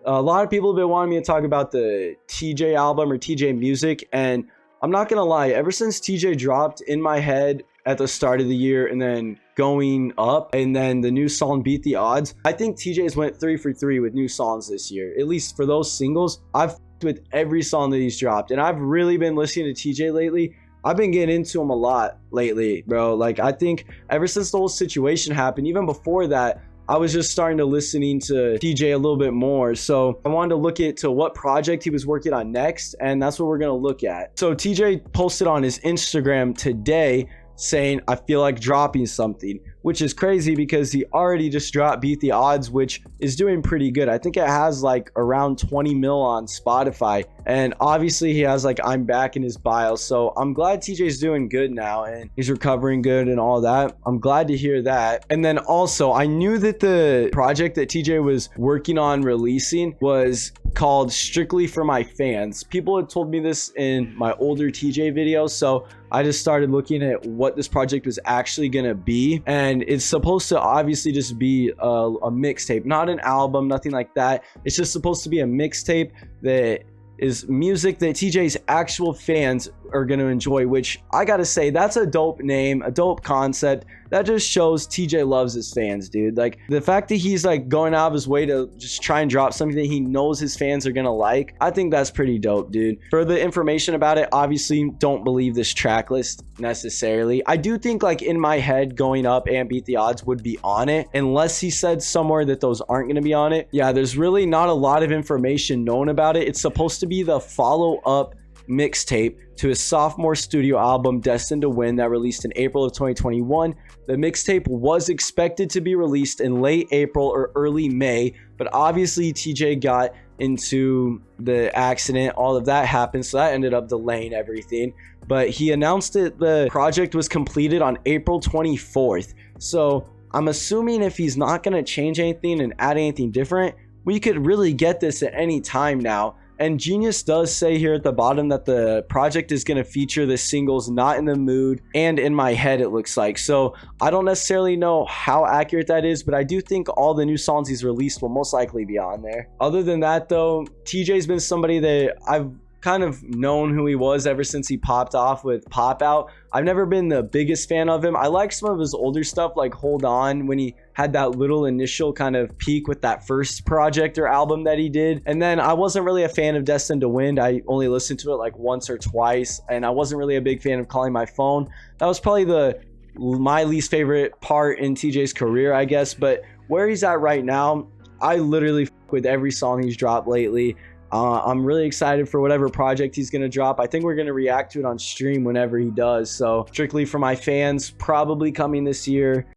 A lot of people have been wanting me to talk about the TJ album or TJ music, and I'm not gonna lie, ever since TJ dropped In My Head at the start of the year and then Going Up and then the new song Beat the Odds, I think TJ's went 3 for 3 with new songs this year. At least for those singles, I've f***ed with every song that he's dropped, and I've really been listening to TJ lately. I've been getting into him a lot lately, bro. Like, I think ever since the whole situation happened, even before that, I was just starting to listening to TJ a little bit more. So I wanted to look into what project he was working on next, and that's what we're going to look at. So TJ posted on his Instagram today saying, I feel like dropping something, which is crazy because he already just dropped Beat the Odds, which is doing pretty good. I think it has like around 20 mil on Spotify, and obviously he has like I'm Back in his bio. So I'm glad TJ's doing good now and he's recovering good and all that. I'm glad to hear that. And then also, I knew that the project that TJ was working on releasing was called Strictly for My Fans. People had told me this in my older TJ videos, so I just started looking at what this project was actually gonna be, and it's supposed to obviously just be a mixtape, not an album, nothing like that. It's just supposed to be a mixtape that is music that TJ's actual fans are going to enjoy, which I gotta say, that's a dope name, a dope concept. That just shows TJ loves his fans, dude. Like, the fact that he's like going out of his way to just try and drop something that he knows his fans are gonna like, I think that's pretty dope, dude. For the information about it, obviously don't believe this track list necessarily. I do think like In My Head, Going Up, and Beat the Odds would be on it, unless he said somewhere that those aren't gonna be on it. Yeah, there's really not a lot of information known about it. It's supposed to be the follow-up mixtape to his sophomore studio album Destined to Win that released in April of 2021. The mixtape was expected to be released in late April or early May, but obviously TJ got into the accident, all of that happened, so that ended up delaying everything. But he announced that the project was completed on April 24th. So I'm assuming if he's not going to change anything and add anything different, we could really get this at any time now. And Genius does say here at the bottom that the project is going to feature the singles Not in the Mood and In My Head, it looks like. So I don't necessarily know how accurate that is, but I do think all the new songs he's released will most likely be on there. Other than that, though, TJ's been somebody that I've kind of known who he was ever since he popped off with Pop Out. I've never been the biggest fan of him. I like some of his older stuff, like Hold On, when he had that little initial kind of peak with that first project or album that he did. And then I wasn't really a fan of Destined to Win. I only listened to it like once or twice, and I wasn't really a big fan of Calling My Phone. That was probably my least favorite part in TJ's career, I guess. But where he's at right now, I literally with every song he's dropped lately. I'm really excited for whatever project he's going to drop. I think we're going to react to it on stream whenever he does. So Strictly for My Fans, probably coming this year.